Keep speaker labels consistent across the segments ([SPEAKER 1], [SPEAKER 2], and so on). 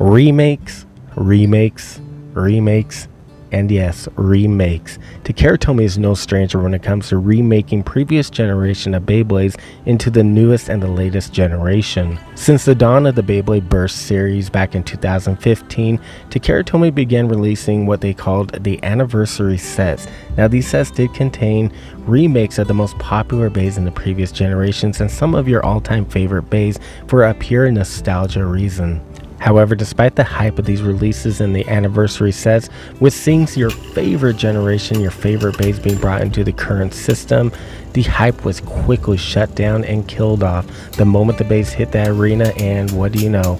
[SPEAKER 1] Remakes, remakes, remakes, and yes, remakes. Takara Tomy is no stranger when it comes to remaking previous generation of Beyblades into the newest and the latest generation. Since the dawn of the Beyblade Burst series back in 2015, Takara Tomy began releasing what they called the anniversary sets. Now these sets did contain remakes of the most popular Beys in the previous generations and some of your all-time favorite Beys for a pure nostalgia reason. However, despite the hype of these releases and the anniversary sets, with seeing your favorite generation, your favorite Beys being brought into the current system, the hype was quickly shut down and killed off the moment the Beys hit the arena, and what do you know?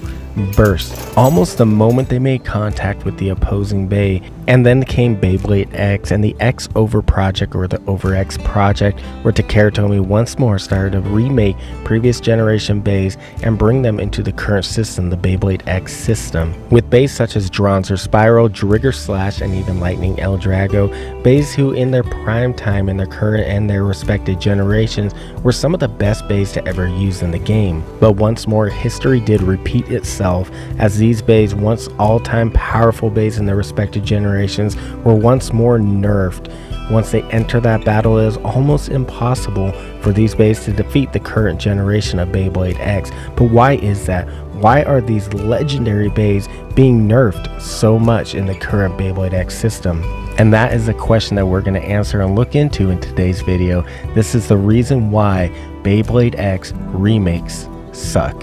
[SPEAKER 1] Burst. Almost the moment they made contact with the opposing Bey. And then came Beyblade X and the X Over project, or the Over X project, where Takara Tomy once more started to remake previous generation Beys and bring them into the current system, the Beyblade X system. With Beys such as Dronzer Spiral, Drigger Slash, and even Lightning L-Drago, Beys who in their prime time in their current and their respective generations were some of the best Beys to ever use in the game. But once more, history did repeat itself, as these Beys, once all-time powerful Beys in their respective generations, were once more nerfed. Once they enter that battle, it is almost impossible for these Beys to defeat the current generation of Beyblade X. But why is that? Why are these legendary Beys being nerfed so much in the current Beyblade X system? And that is a question that we're going to answer and look into in today's video. This is the reason why Beyblade X remakes suck.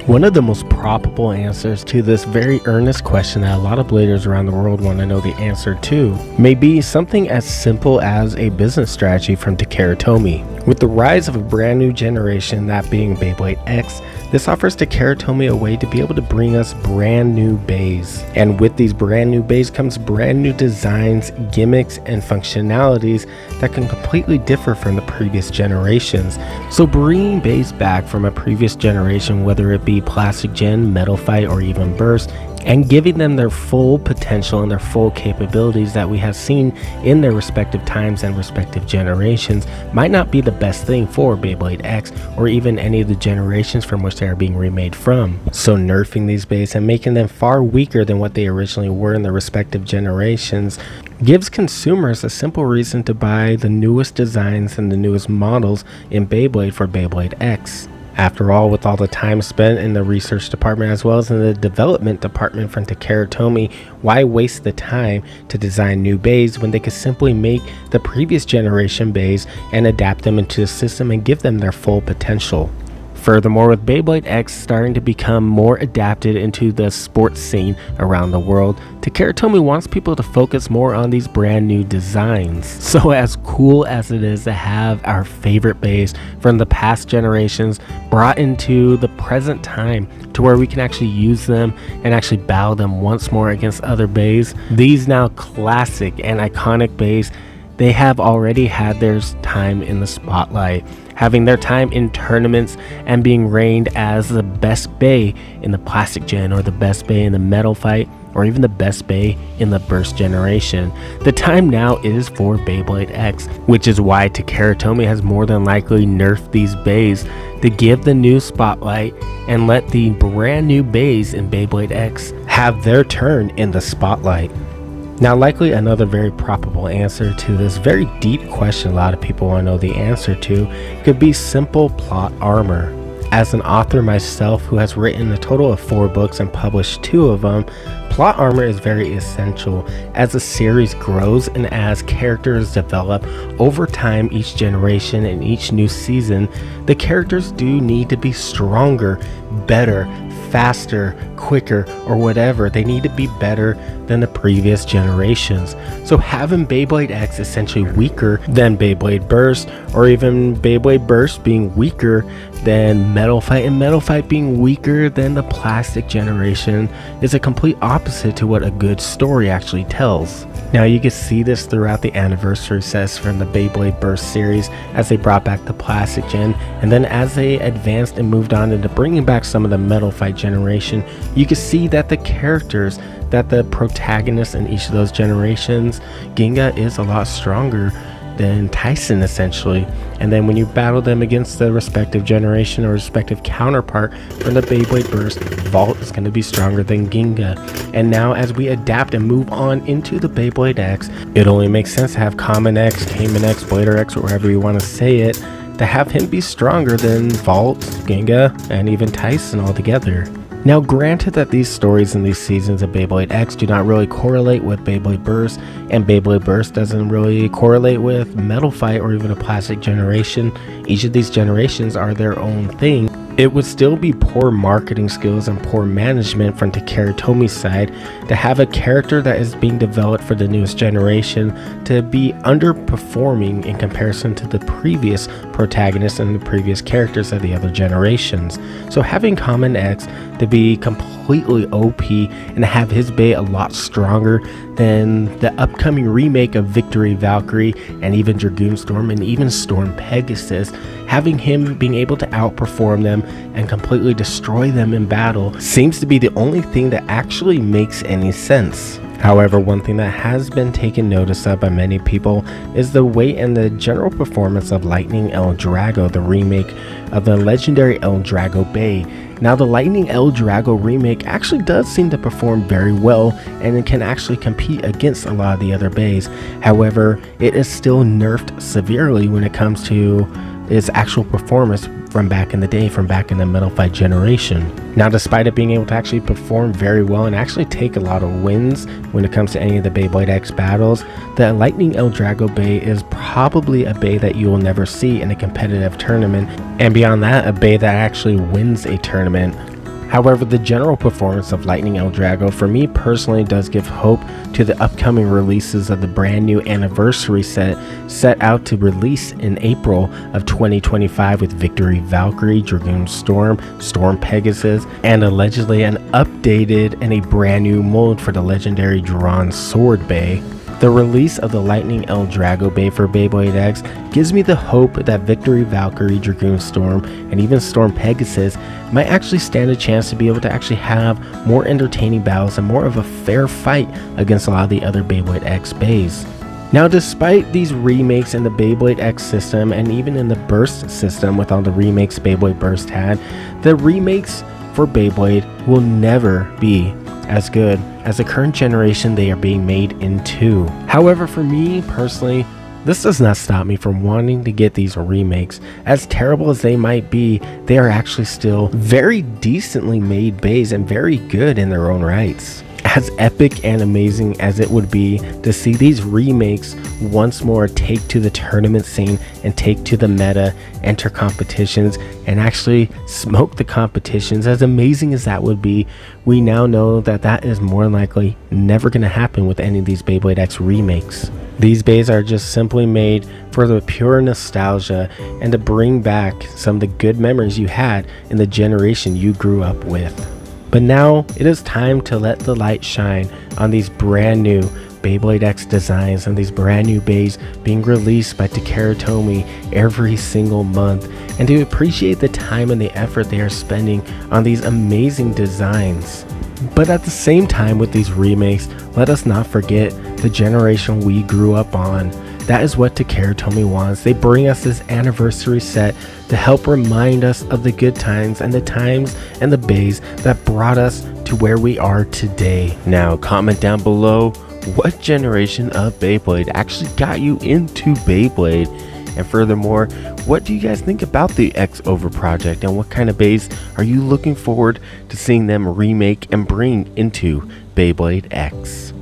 [SPEAKER 1] One of the most probable answers to this very earnest question that a lot of bladers around the world want to know the answer to may be something as simple as a business strategy from Takara Tomy. With the rise of a brand new generation, that being Beyblade X, this offers Takara Tomy a way to be able to bring us brand new Beys. And with these brand new Beys comes brand new designs, gimmicks, and functionalities that can completely differ from the previous generations. So bringing Beys back from a previous generation, whether it be Plastic Gen, Metal Fight, or even Burst, and giving them their full potential and their full capabilities that we have seen in their respective times and respective generations might not be the best thing for Beyblade X or even any of the generations from which they are being remade from. So nerfing these Beys and making them far weaker than what they originally were in their respective generations gives consumers a simple reason to buy the newest designs and the newest models in Beyblade for Beyblade X. After all, with all the time spent in the research department as well as in the development department from Takara Tomy, why waste the time to design new Beys when they could simply make the previous generation Beys and adapt them into the system and give them their full potential? Furthermore, with Beyblade X starting to become more adapted into the sports scene around the world, Takara Tomy wants people to focus more on these brand new designs. So as cool as it is to have our favorite Beys from the past generations brought into the present time to where we can actually use them and actually battle them once more against other Beys, these now classic and iconic Beys, they have already had their time in the spotlight, having their time in tournaments and being reigned as the best Bey in the Plastic Gen, or the best Bey in the Metal Fight, or even the best Bey in the Burst generation. The time now is for Beyblade X, which is why Takara Tomy has more than likely nerfed these Beys to give the new spotlight and let the brand new Beys in Beyblade X have their turn in the spotlight. Now, likely another very probable answer to this very deep question a lot of people want to know the answer to could be simple plot armor. As an author myself who has written a total of 4 books and published 2 of them, plot armor is very essential as the series grows and as characters develop over time. Each generation and each new season, the characters do need to be stronger, better, faster, quicker, or whatever. They need to be better than the previous generations. So having Beyblade X essentially weaker than Beyblade Burst, or even Beyblade Burst being weaker than Metal Fight, and Metal Fight being weaker than the Plastic generation, is a complete opposite to what a good story actually tells. Now you can see this throughout the anniversary sets from the Beyblade Burst series as they brought back the Plastic Gen, and then as they advanced and moved on into bringing back some of the Metal Fight generation, you can see that the characters, that the protagonists in each of those generations, Ginga is a lot stronger than Tyson essentially. And then when you battle them against the respective generation or respective counterpart from the Beyblade Burst, Vault is going to be stronger than Ginga. And now as we adapt and move on into the Beyblade X, it only makes sense to have Common X, Cayman X, Blader X, or whatever you want to say it, to have him be stronger than Vault, Ginga, and even Tyson altogether. Now granted that these stories in these seasons of Beyblade X do not really correlate with Beyblade Burst, and Beyblade Burst doesn't really correlate with Metal Fight or even a Plastic Generation, each of these generations are their own thing, it would still be poor marketing skills and poor management from Takara Tomy's side to have a character that is being developed for the newest generation to be underperforming in comparison to the previous protagonists and the previous characters of the other generations. So having Common X to be completely OP and have his Bey a lot stronger than the upcoming remake of Victory Valkyrie and even Dragoon Storm and even Storm Pegasus, having him being able to outperform them and completely destroy them in battle seems to be the only thing that actually makes any sense. However, one thing that has been taken notice of by many people is the weight and the general performance of Lightning L-Drago, the remake of the legendary L-Drago Bey. Now the Lightning L-Drago remake actually does seem to perform very well and it can actually compete against a lot of the other Beys. However, it is still nerfed severely when it comes to its actual performance from back in the day, from back in the Metal Fight generation. Now despite it being able to actually perform very well and actually take a lot of wins when it comes to any of the Beyblade X battles, the Lightning L-Drago Bey is probably a Bey that you will never see in a competitive tournament, and beyond that, a Bey that actually wins a tournament. However, the general performance of Lightning L-Drago for me personally does give hope to the upcoming releases of the brand new anniversary set out to release in April of 2025 with Victory Valkyrie, Dragoon Storm, Storm Pegasus, and allegedly an updated and a brand new mold for the legendary Drawn Sword Bey. The release of the Lightning L-Drago Bey for Beyblade X gives me the hope that Victory Valkyrie, Dragoon Storm, and even Storm Pegasus might actually stand a chance to be able to actually have more entertaining battles and more of a fair fight against a lot of the other Beyblade X Beys. Now despite these remakes in the Beyblade X system and even in the Burst system with all the remakes Beyblade Burst had, the remakes for Beyblade will never be as good as the current generation they are being made into. However, for me personally, this does not stop me from wanting to get these remakes. As terrible as they might be, they are actually still very decently made Beys and very good in their own rights. As epic and amazing as it would be to see these remakes once more take to the tournament scene and take to the meta, enter competitions, and actually smoke the competitions, as amazing as that would be, we now know that that is more likely never going to happen with any of these Beyblade X remakes. These Beys are just simply made for the pure nostalgia and to bring back some of the good memories you had in the generation you grew up with. But now it is time to let the light shine on these brand new Beyblade X designs and these brand new Beys being released by Takara Tomy every single month, and to appreciate the time and the effort they are spending on these amazing designs. But at the same time with these remakes, let us not forget the generation we grew up on. That is what Takara Tomy wants. They bring us this anniversary set to help remind us of the good times and the Beys that brought us to where we are today. Now comment down below what generation of Beyblade actually got you into Beyblade, and furthermore, what do you guys think about the X Over project and what kind of Beys are you looking forward to seeing them remake and bring into Beyblade X?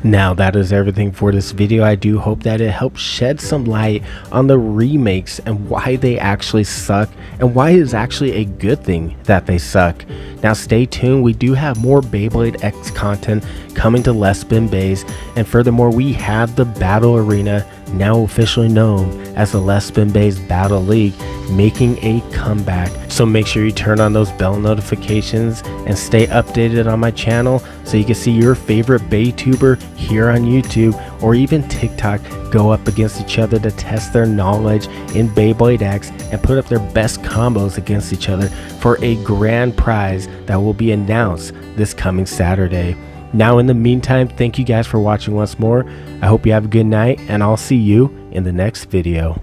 [SPEAKER 1] Now that is everything for this video. I do hope that it helps shed some light on the remakes and why they actually suck and why it is actually a good thing that they suck. Now stay tuned, we do have more Beyblade X content coming to LeftSpinBeys, and furthermore we have the Battle Arena, now officially known as the LeftSpinBeys Battle League, making a comeback. So make sure you turn on those bell notifications and stay updated on my channel so you can see your favorite Beytuber here on YouTube or even TikTok go up against each other to test their knowledge in Beyblade X and put up their best combos against each other for a grand prize that will be announced this coming Saturday. Now in the meantime, thank you guys for watching once more. I hope you have a good night, and I'll see you in the next video.